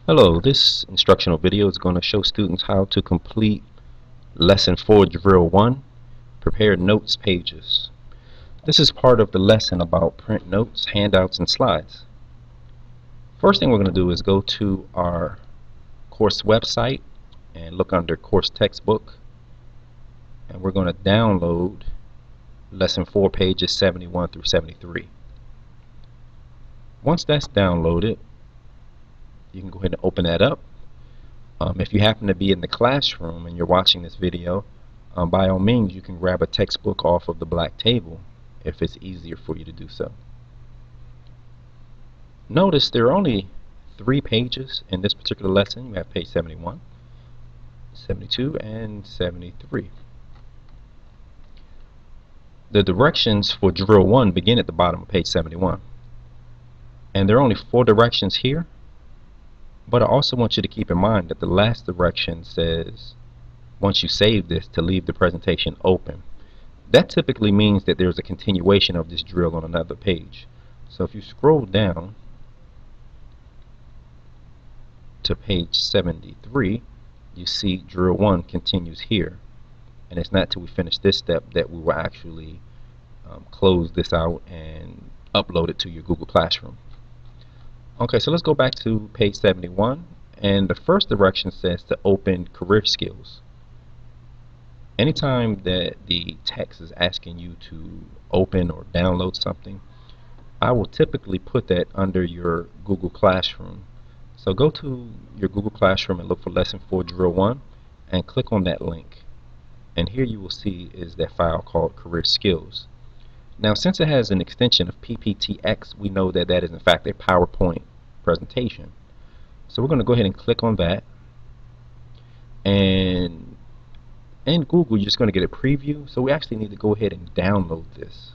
Hello, this instructional video is going to show students how to complete Lesson 4 Drill 1, Prepare Notes Pages. This is part of the lesson about print notes, handouts, and slides. First thing we're going to do is go to our course website and look under Course Textbook, and we're going to download Lesson 4 pages 71 through 73. Once that's downloaded, you can go ahead and open that up. If you happen to be in the classroom and you're watching this video, by all means you can grab a textbook off of the black table if it's easier for you to do so. Notice there are only 3 pages in this particular lesson. You have page 71, 72, and 73. The directions for drill 1 begin at the bottom of page 71. And there are only 4 directions here. But I also want you to keep in mind that the last direction says, once you save this, to leave the presentation open. That typically means that there's a continuation of this drill on another page. So if you scroll down to page 73, you see drill 1 continues here. And it's not till we finish this step that we will actually close this out and upload it to your Google Classroom. Okay, so let's go back to page 71, and the first direction says to open career skills. Anytime that the text is asking you to open or download something, I will typically put that under your Google Classroom. So go to your Google Classroom and look for Lesson 4 Drill 1 and click on that link. And here you will see is that file called Career Skills. Now, since it has an extension of PPTX, we know that that is in fact a PowerPoint presentation. So we're going to go ahead and click on that. And in Google, you're just going to get a preview. So we actually need to go ahead and download this.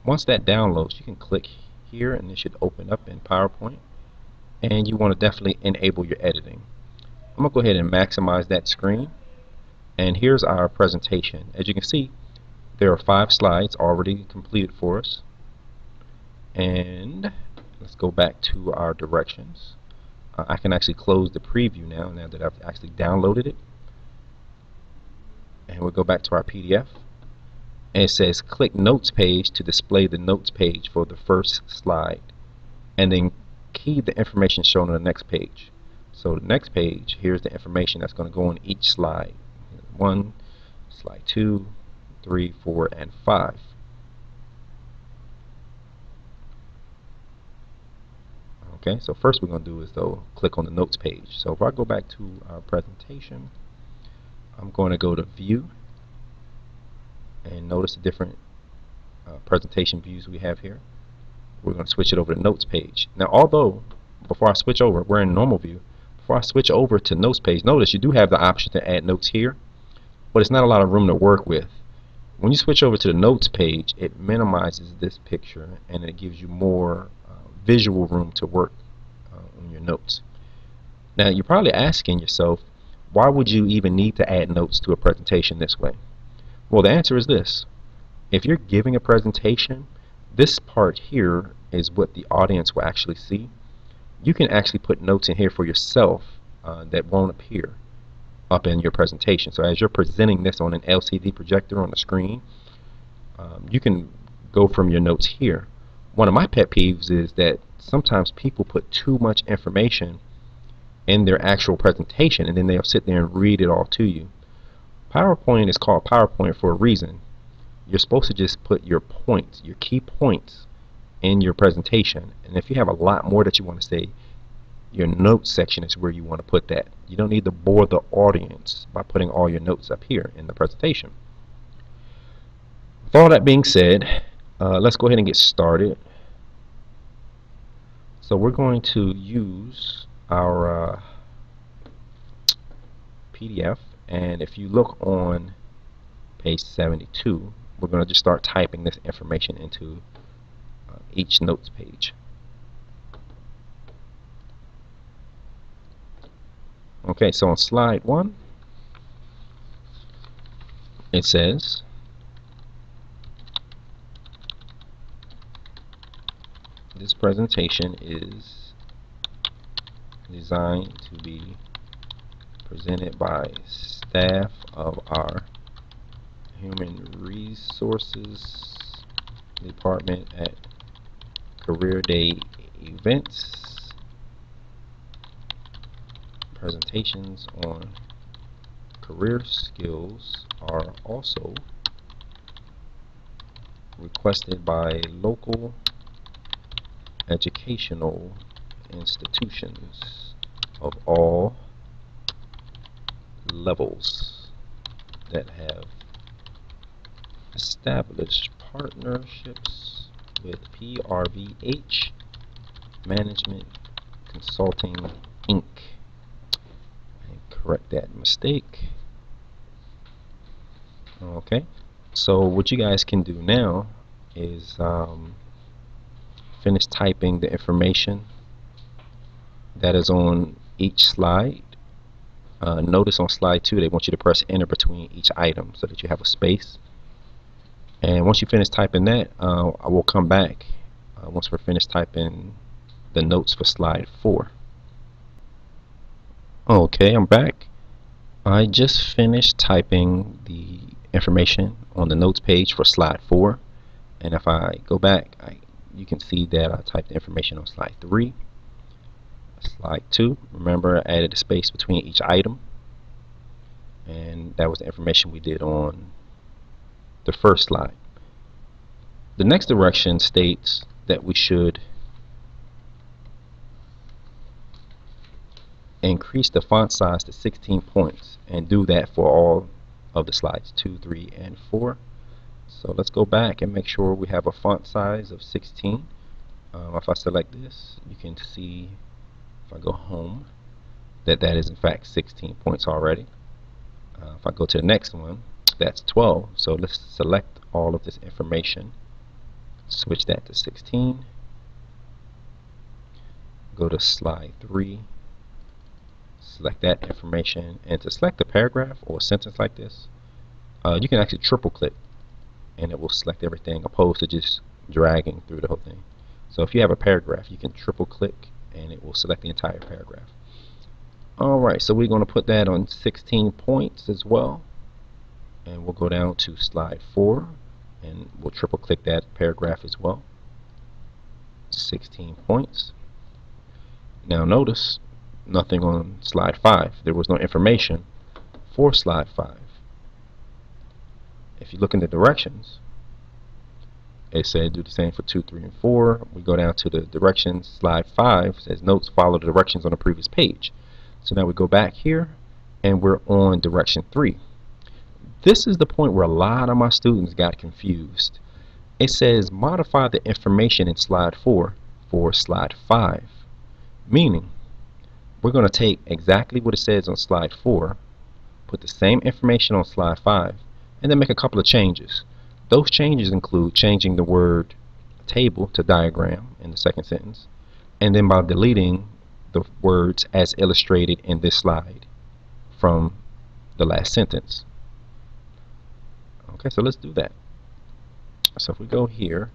Once that downloads, you can click here and it should open up in PowerPoint. And you want to definitely enable your editing. I'm going to go ahead and maximize that screen. And here's our presentation. As you can see, there are 5 slides already completed for us. And let's go back to our directions. I can actually close the preview now that I've actually downloaded it. And we'll go back to our PDF. And it says click Notes page to display the Notes page for the first slide. And then key the information shown on the next page. So the next page, here's the information that's going to go on each slide. 1, slide 2, 3, 4, and 5. Okay, so first we're going to do is though click on the notes page. So if I go back to our presentation, I'm going to go to View and notice the different presentation views we have here. We're going to switch it over to Notes page. Now, although before I switch over, we're in normal view. Before I switch over to Notes page, notice you do have the option to add notes here, but it's not a lot of room to work with. When you switch over to the Notes page, it minimizes this picture and it gives you more visual room to work on your notes. Now, you're probably asking yourself, why would you even need to add notes to a presentation this way? Well, the answer is this. If you're giving a presentation, this part here is what the audience will actually see. You can actually put notes in here for yourself that won't appear up in your presentation. So as you're presenting this on an LCD projector on the screen, you can go from your notes here. One of my pet peeves is that sometimes people put too much information in their actual presentation and then they'll sit there and read it all to you. PowerPoint is called PowerPoint for a reason. You're supposed to just put your points, your key points, in your presentation. And if you have a lot more that you want to say, your notes section is where you want to put that. You don't need to bore the audience by putting all your notes up here in the presentation. With all that being said, let's go ahead and get started. So we're going to use our PDF, and if you look on page 72, we're going to just start typing this information into each notes page. Okay, so on slide 1, it says This presentation is designed to be presented by staff of our Human Resources Department at Career Day events. Presentations on career skills are also requested by local educational institutions of all levels that have established partnerships with PRVH Management Consulting Inc. And correct that mistake. Okay, so what you guys can do now is finish typing the information that is on each slide. Notice on slide 2 they want you to press enter between each item so that you have a space. And once you finish typing that, I will come back once we're finished typing the notes for slide 4. Okay, I'm back. I just finished typing the information on the notes page for slide 4, and if I go back, you can see that I typed the information on slide 3, slide 2. Remember, I added a space between each item, and that was the information we did on the first slide. The next direction states that we should increase the font size to 16 points, and do that for all of the slides 2, 3, and 4. So let's go back and make sure we have a font size of 16. If I select this, you can see, if I go home, that is in fact 16 points already. If I go to the next one, that's 12. So let's select all of this information, switch that to 16, go to slide 3, select that information, and to select a paragraph or a sentence like this, you can actually triple click and it will select everything, opposed to just dragging through the whole thing. So if you have a paragraph, you can triple click and it will select the entire paragraph. Alright, so we're going to put that on 16 points as well, and we'll go down to slide 4 and we'll triple click that paragraph as well. 16 points. Now notice nothing on slide 5. There was no information for slide 5. If you look in the directions, it said do the same for 2, 3, and 4. We go down to the directions. Slide 5 says notes follow the directions on the previous page. So now we go back here and we're on direction 3. This is the point where a lot of my students got confused. It says modify the information in slide 4 for slide 5, meaning we're going to take exactly what it says on slide 4, put the same information on slide 5, and then make a couple of changes. Those changes include changing the word table to diagram in the second sentence, and then by deleting the words as illustrated in this slide from the last sentence. Okay, so let's do that. So if we go here,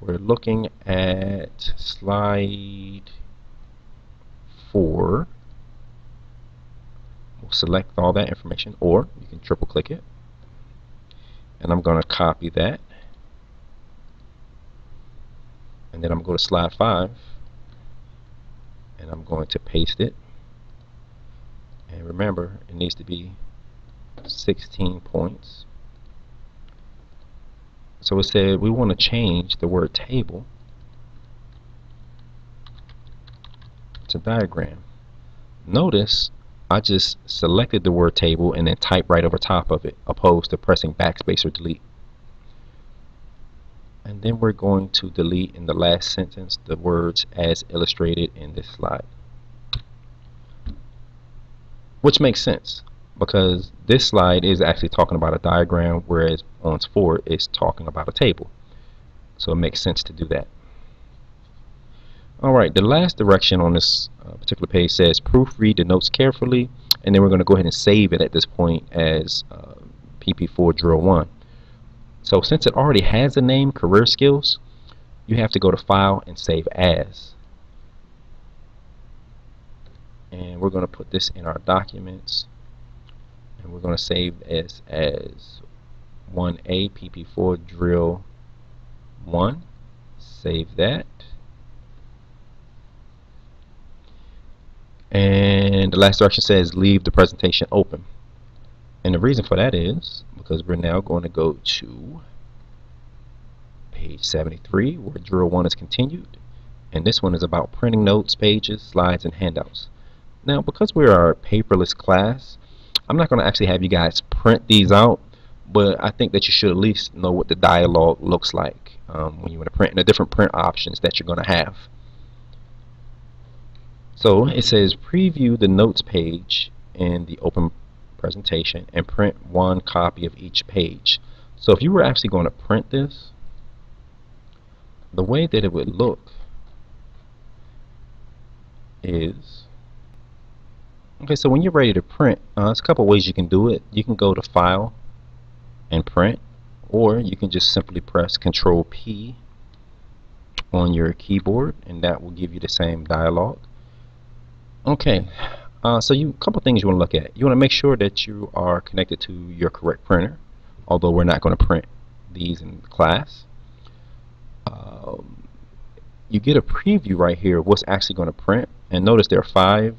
we're looking at slide 4. We'll select all that information, or you can triple click it, and I'm going to copy that, and then I'm going to go to slide 5 and I'm going to paste it, and remember it needs to be 16 points. So it said we want to change the word table to diagram. Notice I just selected the word table and then typed right over top of it, opposed to pressing backspace or delete. And then we're going to delete in the last sentence the words as illustrated in this slide, which makes sense because this slide is actually talking about a diagram, whereas on 4 it's talking about a table. So it makes sense to do that. Alright, the last direction on this particular page says proofread the notes carefully, and then we're going to go ahead and save it at this point as PP4 Drill 1. So since it already has a name, Career Skills, you have to go to File and Save As. And we're going to put this in our documents, and we're going to save this as 1A PP4 drill 1. Save that. And the last direction says leave the presentation open. And the reason for that is because we're now going to go to page 73 where drill 1 is continued. And this one is about printing notes, pages, slides, and handouts. Now, because we are a paperless class, I'm not going to actually have you guys print these out, but I think that you should at least know what the dialogue looks like when you want to print, and the different print options that you're going to have. So it says preview the notes page in the open presentation and print one copy of each page. So if you were actually going to print this, the way that it would look is, okay, so when you're ready to print, there's a couple ways you can do it. You can go to File and Print, or you can just simply press Control P on your keyboard, and that will give you the same dialogue. Okay, so a couple things you want to look at. You want to make sure that you are connected to your correct printer, although we're not going to print these in class. You get a preview right here of what's actually going to print, and notice there are 5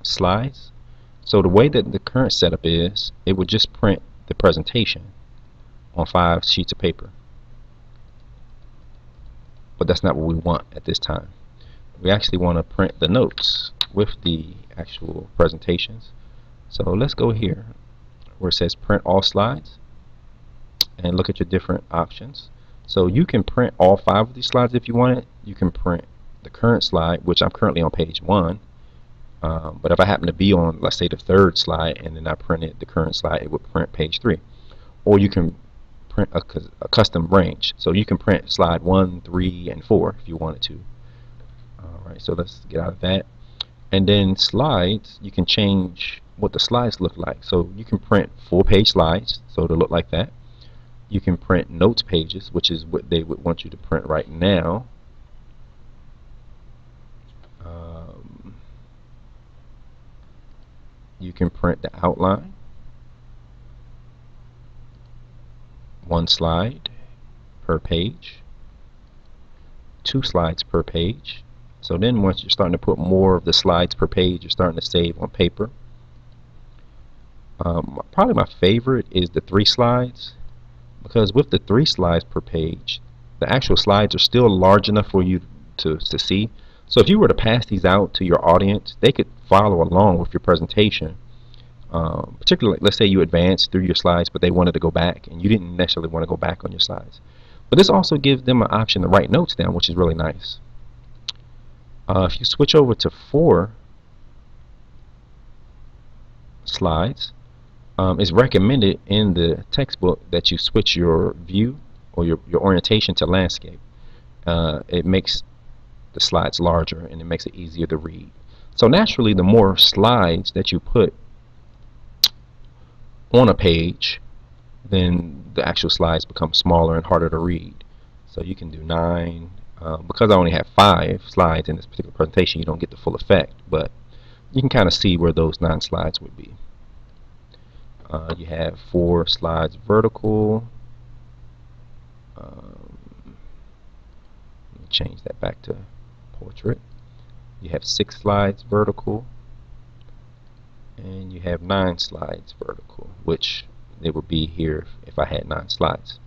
slides. So the way that the current setup is, it would just print the presentation on 5 sheets of paper. But that's not what we want at this time. We actually want to print the notes with the actual presentations. So let's go here where it says print all slides and look at your different options. So you can print all 5 of these slides if you want it. You can print the current slide, which I'm currently on page 1. But if I happen to be on, let's say, the 3rd slide, and then I printed the current slide, it would print page 3. Or you can print a custom range. So you can print slide 1, 3, and 4 if you wanted to. Alright, so let's get out of that. And then slides, you can change what the slides look like. So you can print full-page slides, so it'll look like that. You can print notes pages, which is what they would want you to print right now. You can print the outline, 1 slide per page, 2 slides per page. So then once you're starting to put more of the slides per page, you're starting to save on paper. Probably my favorite is the 3 slides, because with the 3 slides per page, the actual slides are still large enough for you to see. So if you were to pass these out to your audience, they could follow along with your presentation. Particularly, let's say you advanced through your slides, but they wanted to go back, and you didn't necessarily want to go back on your slides. But this also gives them an option to write notes down, which is really nice. If you switch over to 4 slides, it's recommended in the textbook that you switch your view or your orientation to landscape. It makes the slides larger, and it makes it easier to read. So naturally, the more slides that you put on a page, then the actual slides become smaller and harder to read. So you can do 9. Because I only have 5 slides in this particular presentation, you don't get the full effect, but you can kind of see where those 9 slides would be. You have 4 slides vertical. Let me change that back to portrait. You have 6 slides vertical, and you have 9 slides vertical, which it would be here if I had 9 slides.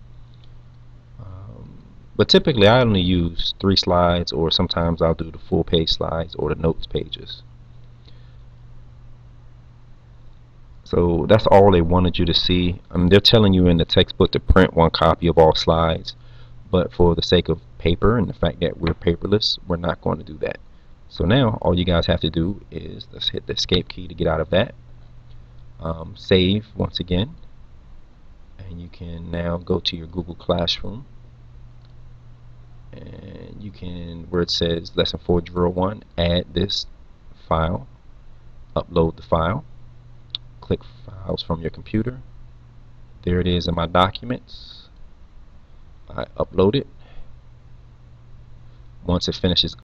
But typically I only use 3 slides, or sometimes I'll do the full page slides or the notes pages. So that's all they wanted you to see. They're telling you in the textbook to print 1 copy of all slides, but for the sake of paper and the fact that we're paperless, we're not going to do that. So now all you guys have to do is, let's hit the escape key to get out of that. Save once again, and you can now go to your Google Classroom, and you can, where it says lesson 4 drill 1, add this file, upload the file, click files from your computer. There it is in my documents. I upload it, once it finishes